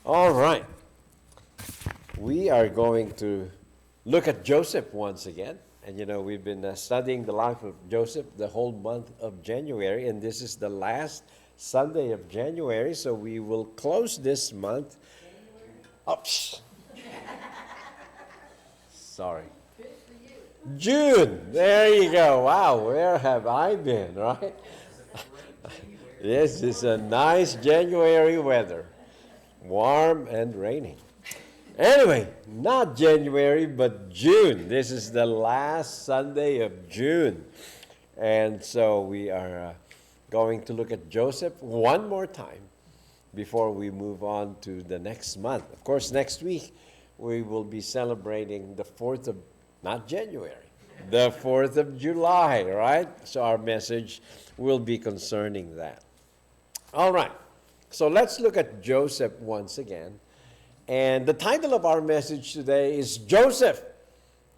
All right. We are going to look at Joseph once again. And we've been studying the life of Joseph the whole month of January, and this is the last Sunday of January, so we will close this month. Oh, sorry. June. There you go. Wow, where have I been, right? Yes, it's a nice January weather. Warm and rainy. Anyway, not January, but June. This is the last Sunday of June. And so we are going to look at Joseph one more time before we move on to the next month. Of course, next week we will be celebrating the 4th of, not January, the 4th of July, right? So our message will be concerning that. All right. So let's look at Joseph once again. And the title of our message today is Joseph,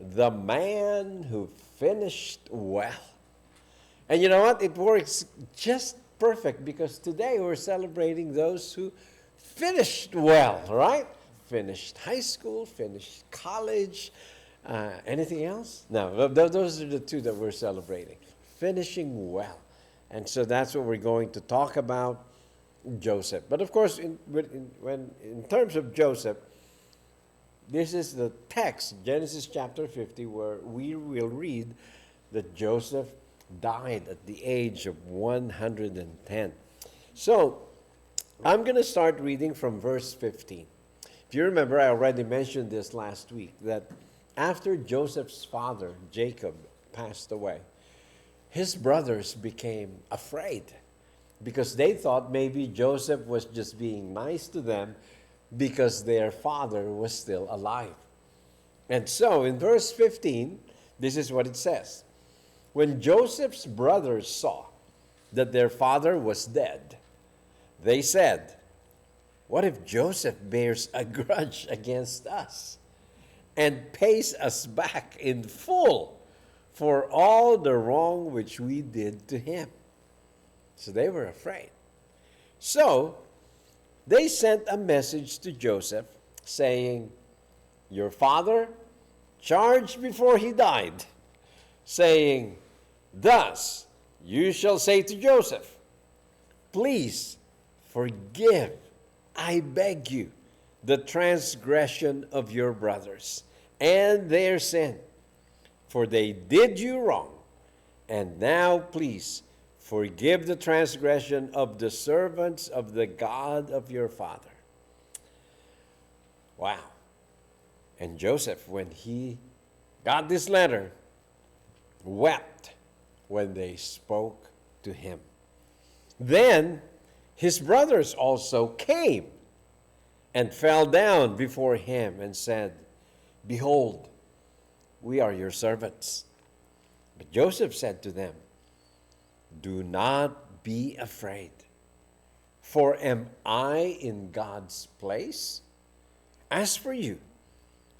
the man who finished well. And you know what? It works just perfect because today we're celebrating those who finished well, right? Finished high school, finished college. Anything else? No, those are the two that we're celebrating. Finishing well. And so that's what we're going to talk about. Joseph. But of course, in terms of Joseph, this is the text, Genesis chapter 50, where we will read that Joseph died at the age of 110. So, I'm going to start reading from verse 15. If you remember, I already mentioned this last week, that after Joseph's father, Jacob, passed away, his brothers became afraid, because they thought maybe Joseph was just being nice to them because their father was still alive. And so in verse 15, this is what it says. When Joseph's brothers saw that their father was dead, they said, "What if Joseph bears a grudge against us and pays us back in full for all the wrong which we did to him?" So they were afraid. So they sent a message to Joseph saying, "Your father charged before he died, saying, 'Thus you shall say to Joseph, please forgive, I beg you, the transgression of your brothers and their sin, for they did you wrong, and now please forgive the transgression of the servants of the God of your father.'" Wow. And Joseph, when he got this letter, wept when they spoke to him. Then his brothers also came and fell down before him and said, "Behold, we are your servants." But Joseph said to them, "Do not be afraid, for am I in God's place? As for you,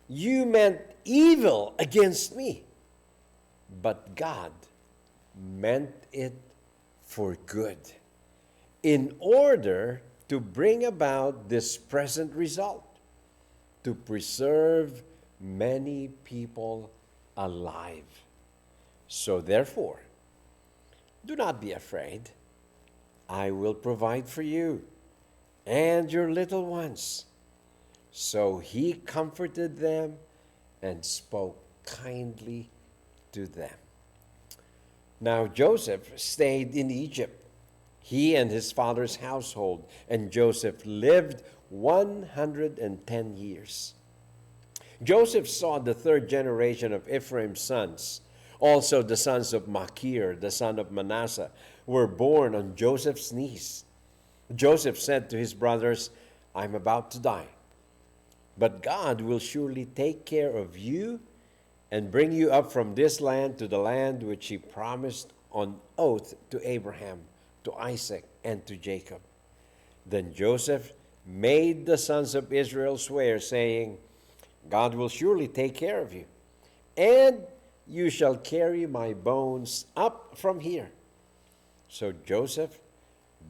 you meant evil against me, but God meant it for good, in order to bring about this present result, to preserve many people alive. So therefore, do not be afraid. I will provide for you and your little ones." So he comforted them and spoke kindly to them. Now Joseph stayed in Egypt, he and his father's household, and Joseph lived 110 years. Joseph saw the third generation of Ephraim's sons. Also the sons of Machir, the son of Manasseh, were born on Joseph's knees. Joseph said to his brothers, "I'm about to die, but God will surely take care of you and bring you up from this land to the land which he promised on oath to Abraham, to Isaac, and to Jacob." Then Joseph made the sons of Israel swear, saying, "God will surely take care of you, and you shall carry my bones up from here." So Joseph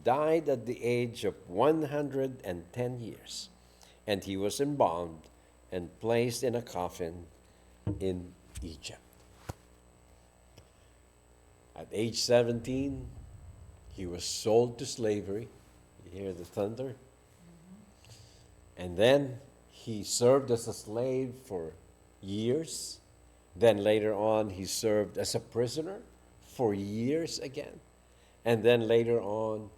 died at the age of 110 years, and he was embalmed and placed in a coffin in Egypt. At age 17, he was sold to slavery. You hear the thunder? And then he served as a slave for years. Then later on, he served as a prisoner for years again. And then later on,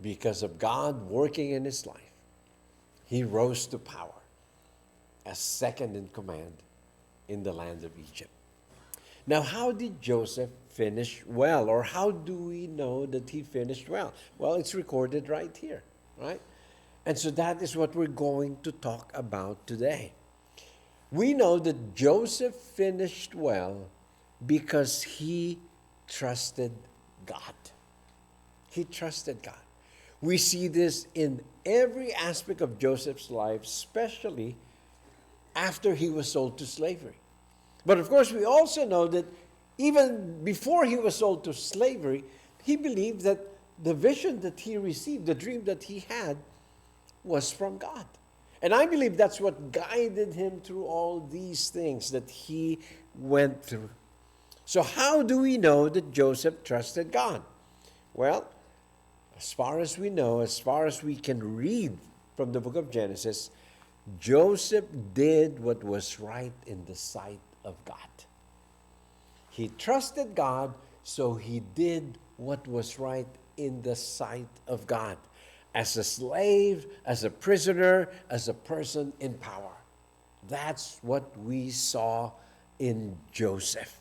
because of God working in his life, he rose to power as second in command in the land of Egypt. Now, how did Joseph finish well? Or how do we know that he finished well? Well, it's recorded right here, right? And so that is what we're going to talk about today. We know that Joseph finished well because he trusted God. He trusted God. We see this in every aspect of Joseph's life, especially after he was sold to slavery. But of course, we also know that even before he was sold to slavery, he believed that the vision that he received, the dream that he had, was from God. And I believe that's what guided him through all these things that he went through. So how do we know that Joseph trusted God? Well, as far as we know, as far as we can read from the book of Genesis, Joseph did what was right in the sight of God. He trusted God, so he did what was right in the sight of God. As a slave, as a prisoner, as a person in power. That's what we saw in Joseph.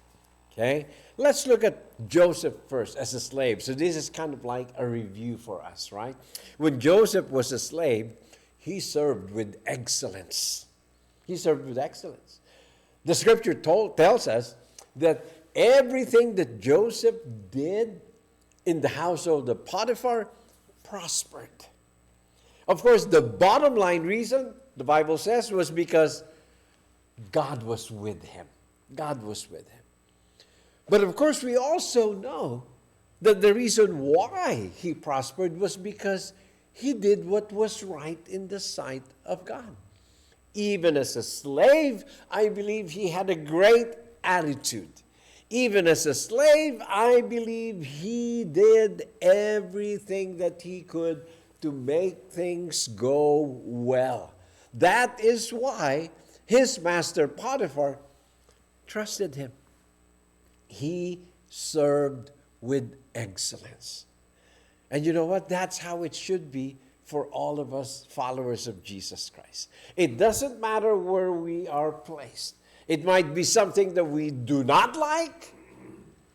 Okay? Let's look at Joseph first as a slave. So this is kind of like a review for us, right? When Joseph was a slave, he served with excellence. He served with excellence. The scripture tells us that everything that Joseph did in the household of Potiphar prospered. Of course, the bottom line reason, the Bible says, was because God was with him. God was with him. But of course, we also know that the reason why he prospered was because he did what was right in the sight of God. Even as a slave, I believe he had a great attitude. Even as a slave, I believe he did everything that he could to make things go well. That is why his master Potiphar trusted him. He served with excellence. And you know what? That's how it should be for all of us followers of Jesus Christ. It doesn't matter where we are placed. It might be something that we do not like,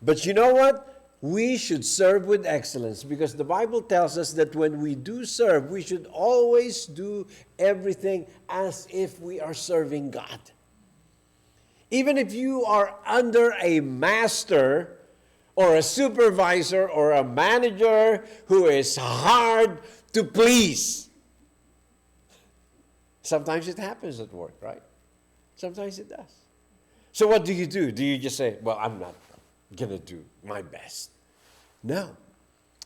but you know what? We should serve with excellence, because the Bible tells us that when we do serve, we should always do everything as if we are serving God. Even if you are under a master or a supervisor or a manager who is hard to please. Sometimes it happens at work, right? Sometimes it does. So what do? Do you just say, well, I'm not going to do my best? No.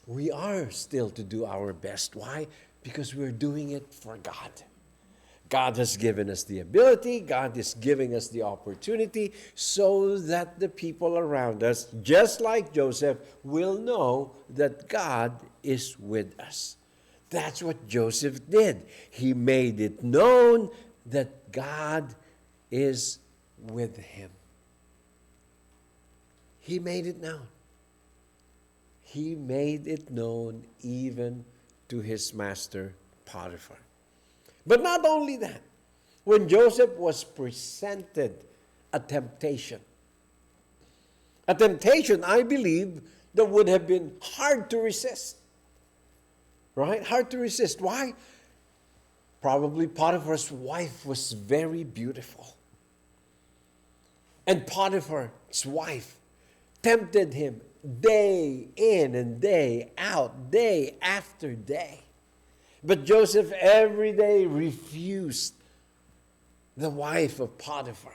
We are still to do our best. Why? Because we're doing it for God. God has given us the ability, God is giving us the opportunity so that the people around us, just like Joseph, will know that God is with us. That's what Joseph did. He made it known that God is with him. He made it known. He made it known even to his master Potiphar. But not only that, when Joseph was presented a temptation, I believe, that would have been hard to resist. Right? Hard to resist. Why? Probably Potiphar's wife was very beautiful. And Potiphar's wife tempted him day in and day out, day after day. But Joseph every day refused the wife of Potiphar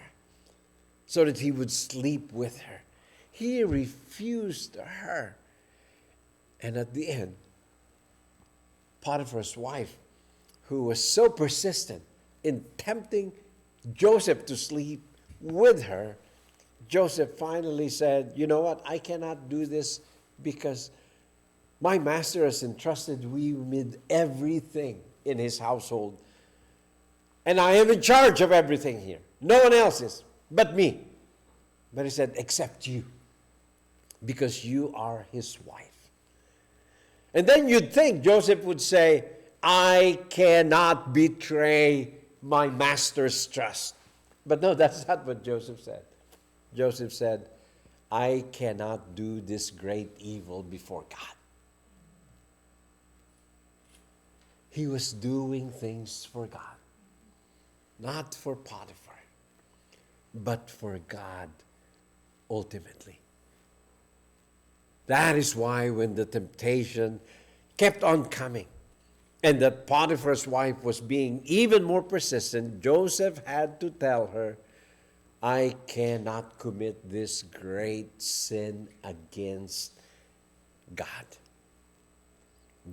so that he would sleep with her. He refused her. And at the end, Potiphar's wife who was so persistent in tempting Joseph to sleep with her, Joseph finally said, you know what, I cannot do this because my master has entrusted me with everything in his household. And I am in charge of everything here. No one else is but me. But he said, except you, because you are his wife. And then you'd think Joseph would say, I cannot betray my master's trust. But no, that's not what Joseph said. Joseph said, I cannot do this great evil before God. He was doing things for God. Not for Potiphar, but for God ultimately. That is why when the temptation kept on coming and that Potiphar's wife was being even more persistent, Joseph had to tell her, I cannot commit this great sin against God.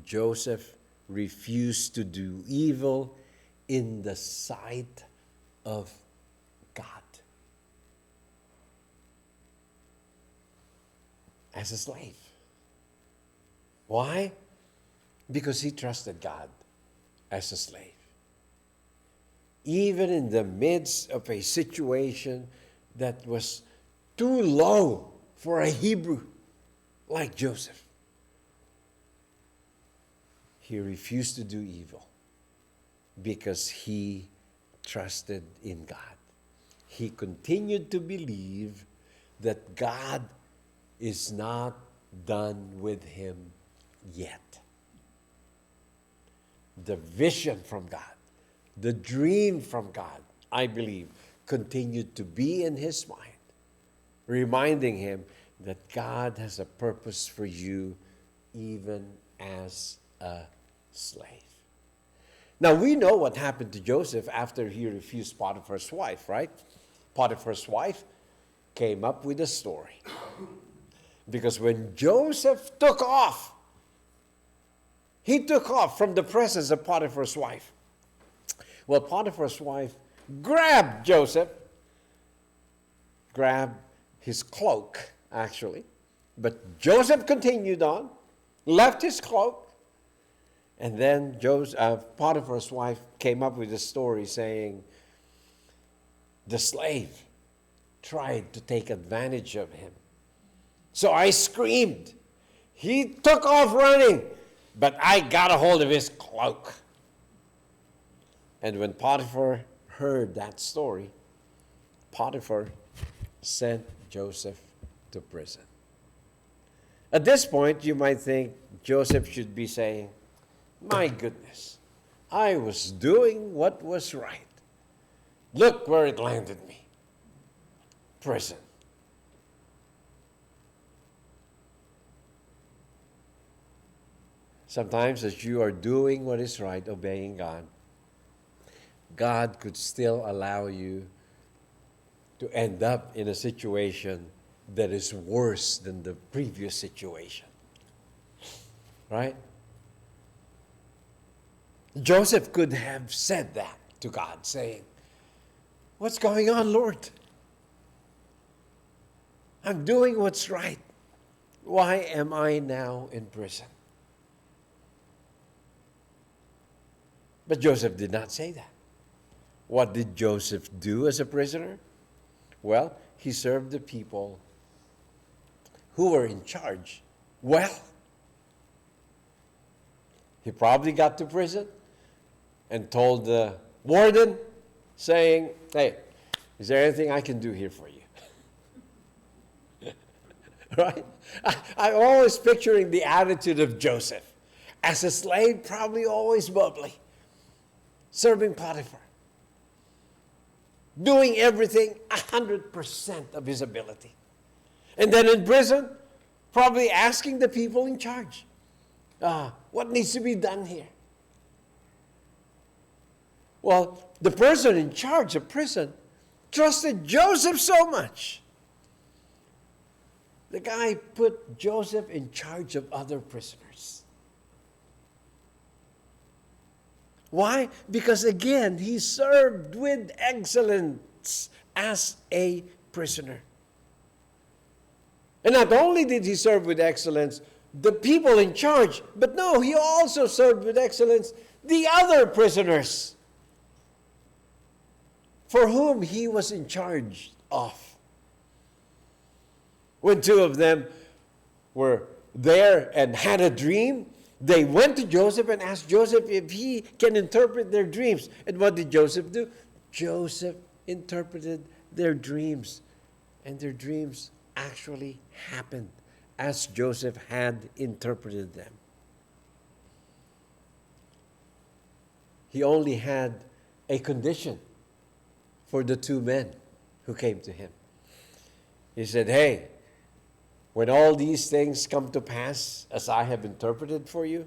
Joseph refused to do evil in the sight of God. As a slave. Why? Because he trusted God as a slave. Even in the midst of a situation that was too low for a Hebrew like Joseph, he refused to do evil because he trusted in God. He continued to believe that God is not done with him yet. The vision from God, the dream from God, I believe, continued to be in his mind, reminding him that God has a purpose for you even as a slave. Now, we know what happened to Joseph after he refused Potiphar's wife, right? Potiphar's wife came up with a story. Because when Joseph took off, he took off from the presence of Potiphar's wife. Well, Potiphar's wife grabbed Joseph, grabbed his cloak, actually. But Joseph continued on, left his cloak, and then Potiphar's wife came up with a story saying, the slave tried to take advantage of him. So I screamed. He took off running, but I got a hold of his cloak. And when Potiphar heard that story, Potiphar sent Joseph to prison. At this point, you might think Joseph should be saying, my goodness, I was doing what was right. Look where it landed me. Prison. Sometimes as you are doing what is right, obeying God, God could still allow you to end up in a situation that is worse than the previous situation. Right? Joseph could have said that to God, saying, what's going on, Lord? I'm doing what's right. Why am I now in prison? But Joseph did not say that. What did Joseph do as a prisoner? Well, he served the people who were in charge well. He probably got to prison and told the warden, saying, hey, is there anything I can do here for you? Right? I'm always picturing the attitude of Joseph. As a slave, probably always bubbly, serving Potiphar, doing everything 100% of his ability. And then in prison, probably asking the people in charge, what needs to be done here? Well, the person in charge of prison trusted Joseph so much. The guy put Joseph in charge of other prisoners. Why? Because again, he served with excellence as a prisoner. And not only did he serve with excellence the people in charge, but no, he also served with excellence the other prisoners for whom he was in charge of. When two of them were there and had a dream, they went to Joseph and asked Joseph if he can interpret their dreams. And what did Joseph do? Joseph interpreted their dreams. And their dreams actually happened as Joseph had interpreted them. He only had a condition for the two men who came to him. He said, hey, when all these things come to pass, as I have interpreted for you,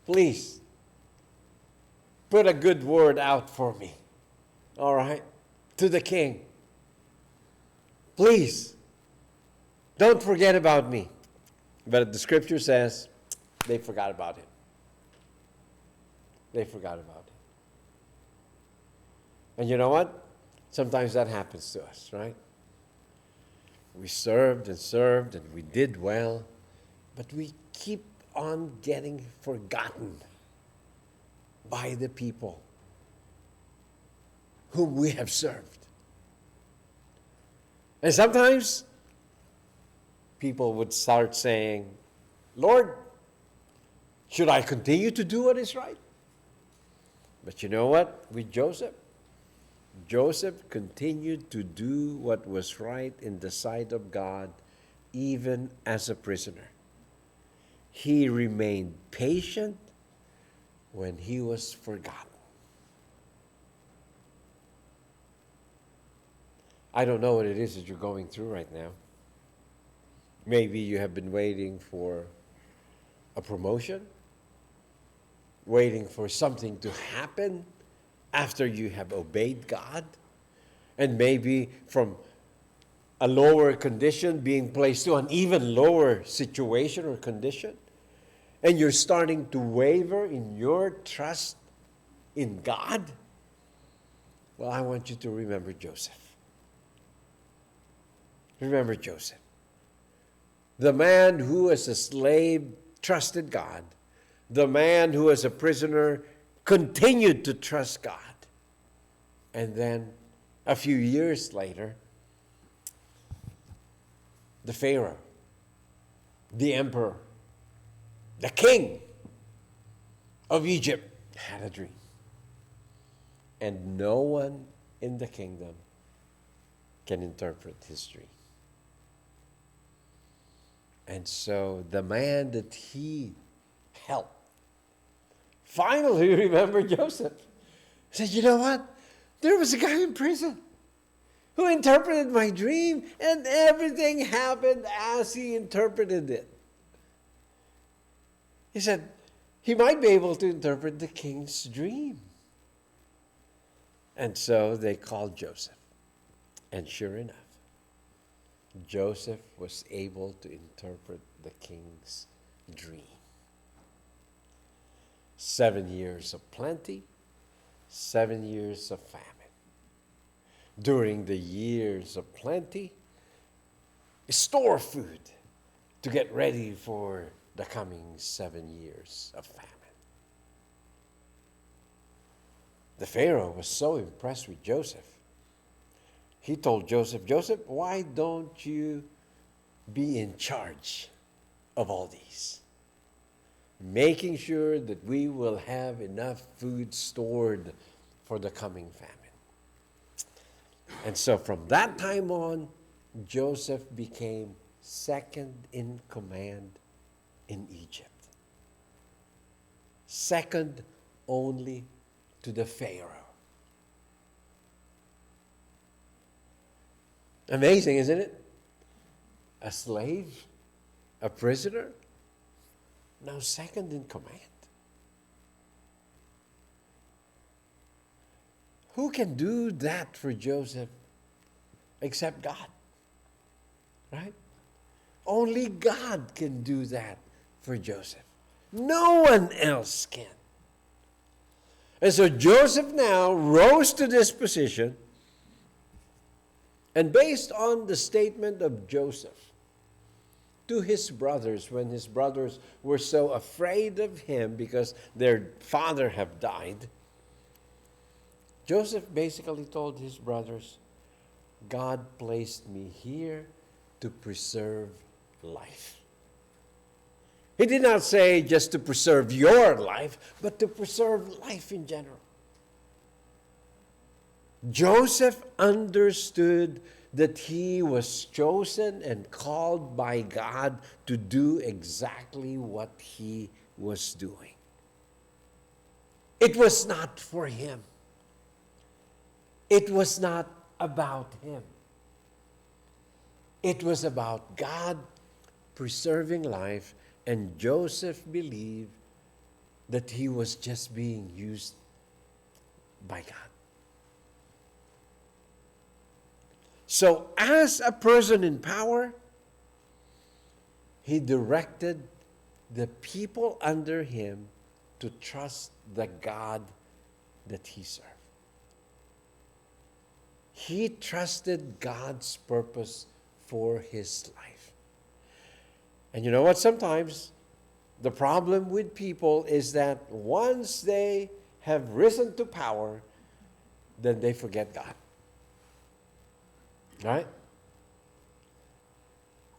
please put a good word out for me, all right, to the king. Please, don't forget about me. But the scripture says they forgot about him. They forgot about him. And you know what? Sometimes that happens to us, right? We served and we did well, but we keep on getting forgotten by the people whom we have served. And sometimes people would start saying, Lord, should I continue to do what is right? But you know what? With Joseph continued to do what was right in the sight of God, even as a prisoner. He remained patient when he was forgotten. I don't know what it is that you're going through right now. Maybe you have been waiting for a promotion, waiting for something to happen after you have obeyed God, and maybe from a lower condition being placed to an even lower situation or condition, and you're starting to waver in your trust in God. Well, I want you to remember Joseph. Remember Joseph. The man who as a slave trusted God. The man who as a prisoner continued to trust God. And then a few years later, the Pharaoh, the emperor, the king of Egypt had a dream. And no one in the kingdom can interpret his dream. And so the man that he helped finally remembered Joseph. He said, you know what? There was a guy in prison who interpreted my dream, and everything happened as he interpreted it. He said, he might be able to interpret the king's dream. And so they called Joseph. And sure enough, Joseph was able to interpret the king's dream. 7 years of plenty, 7 years of famine. During the years of plenty, store food to get ready for the coming 7 years of famine. The Pharaoh was so impressed with Joseph. He told Joseph, Joseph, why don't you be in charge of all these? Making sure that we will have enough food stored for the coming famine. And so from that time on, Joseph became second in command in Egypt. Second only to the Pharaoh. Amazing, isn't it? A slave, a prisoner, now second in command. Who can do that for Joseph except God? Right? Only God can do that for Joseph. No one else can. And so Joseph now rose to this position, and based on the statement of Joseph to his brothers, when his brothers were so afraid of him because their father had died, Joseph basically told his brothers, God placed me here to preserve life. He did not say just to preserve your life, but to preserve life in general. Joseph understood that he was chosen and called by God to do exactly what he was doing. It was not for him. It was not about him. It was about God preserving life, and Joseph believed that he was just being used by God. So as a person in power, he directed the people under him to trust the God that he served. He trusted God's purpose for his life. And you know what? Sometimes the problem with people is that once they have risen to power, then they forget God. Right?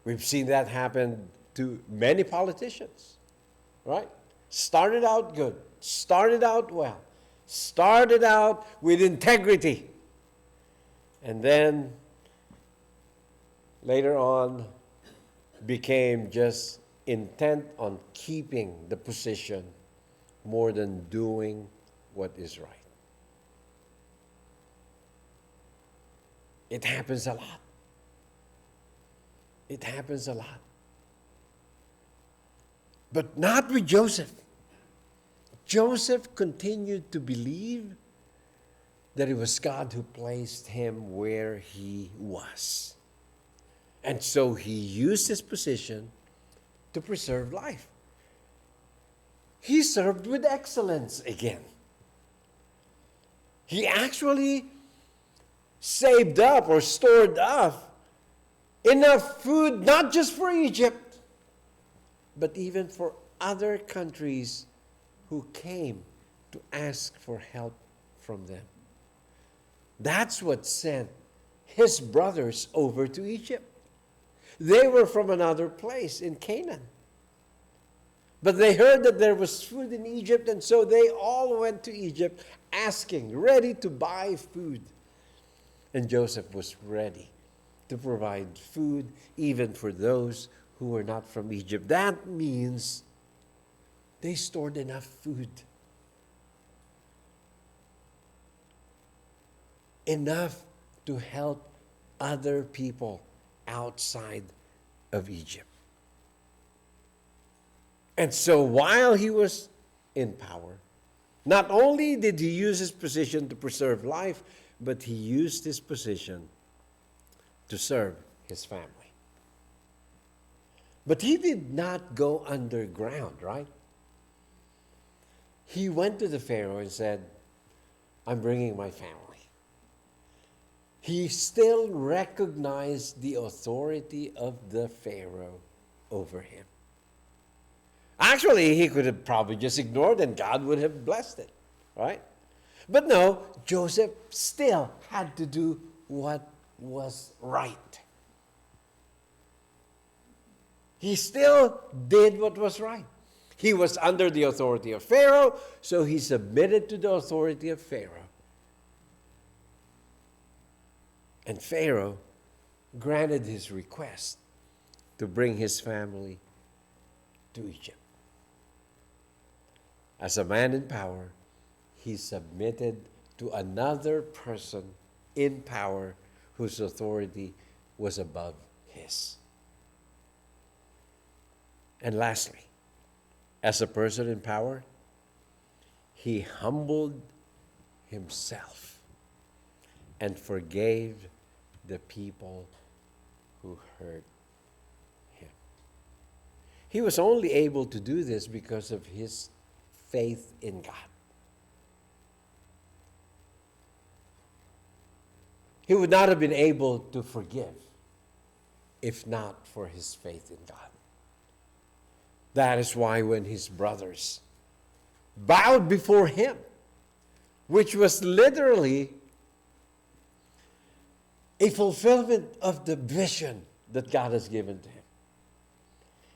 We've seen that happen to many politicians. Right? Started out good. Started out well. Started out with integrity. And then later on became just intent on keeping the position more than doing what is right. It happens a lot. It happens a lot. But not with Joseph. Joseph continued to believe that it was God who placed him where he was. And so he used his position to preserve life. He served with excellence again. He actually saved up or stored up enough food, not just for Egypt, but even for other countries who came to ask for help from them. That's what sent his brothers over to Egypt. They were from another place in Canaan. But they heard that there was food in Egypt, and so they all went to Egypt asking, ready to buy food. And Joseph was ready to provide food even for those who were not from Egypt. That means they stored enough food. Enough to help other people outside of Egypt. And so while he was in power, not only did he use his position to preserve life, but he used his position to serve his family. But he did not go underground, right? He went to the Pharaoh and said, I'm bringing my family. He still recognized the authority of the Pharaoh over him. Actually, he could have probably just ignored and God would have blessed it, right? But no, Joseph still had to do what was right. He still did what was right. He was under the authority of Pharaoh, so he submitted to the authority of Pharaoh. And Pharaoh granted his request to bring his family to Egypt. As a man in power, he submitted to another person in power whose authority was above his. And lastly, as a person in power, he humbled himself and forgave the people who hurt him. He was only able to do this because of his faith in God. he would not have been able to forgive if not for his faith in God. That is why when his brothers bowed before him, which was literally a fulfillment of the vision that God has given to him.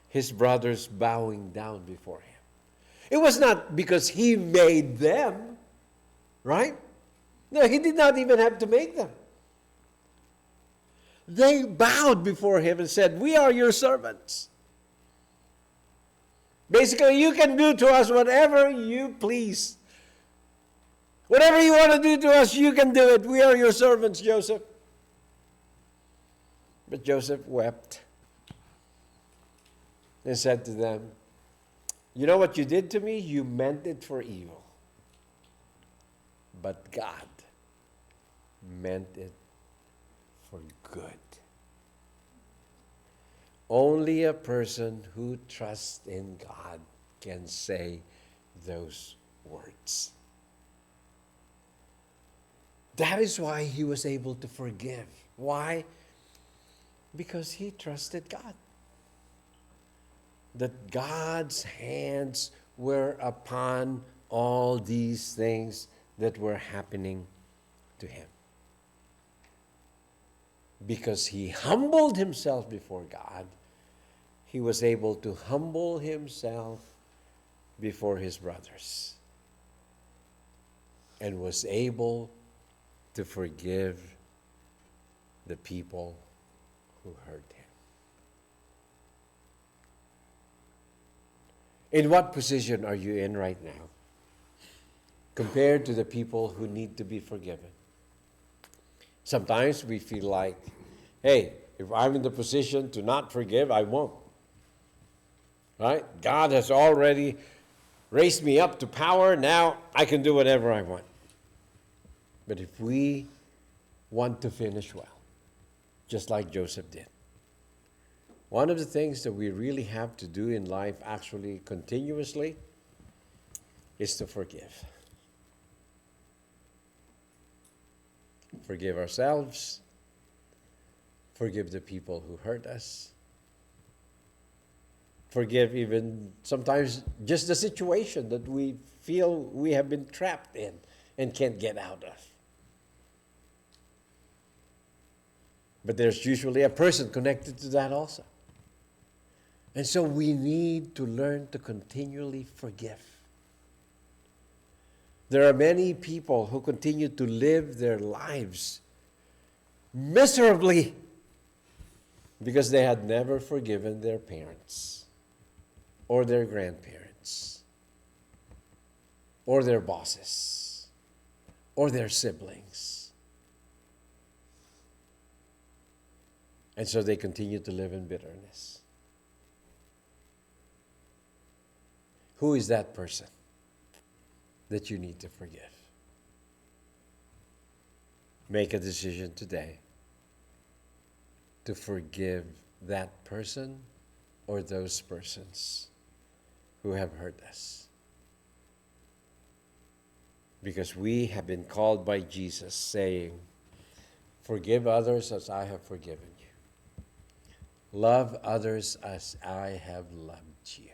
His brothers bowing down before him. It was not because he made them, right? No, he did not even have to make them. They bowed before him and said, "We are your servants." Basically, you can do to us whatever you please. Whatever you want to do to us, you can do it. We are your servants, Joseph. But Joseph wept and said to them, "You know what you did to me? You meant it for evil. But God meant it for good." Only a person who trusts in God can say those words. That is why he was able to forgive. Why? Because he trusted God. That God's hands were upon all these things that were happening to him. Because he humbled himself before God, he was able to humble himself before his brothers and was able to forgive the people who hurt him. In what position are you in right now compared to the people who need to be forgiven? Sometimes we feel like, hey, if I'm in the position to not forgive, I won't. Right? God has already raised me up to power. Now I can do whatever I want. But if we want to finish well, just like Joseph did, one of the things that we really have to do in life, actually continuously, is to forgive. Forgive ourselves. Forgive the people who hurt us. Forgive even sometimes just the situation that we feel we have been trapped in and can't get out of. But there's usually a person connected to that also. And so we need to learn to continually forgive. There are many people who continue to live their lives miserably because they had never forgiven their parents or their grandparents or their bosses or their siblings. And so they continue to live in bitterness. Who is that person that you need to forgive? Make a decision today to forgive that person or those persons who have hurt us. Because we have been called by Jesus saying, "Forgive others as I have forgiven you. Love others as I have loved you."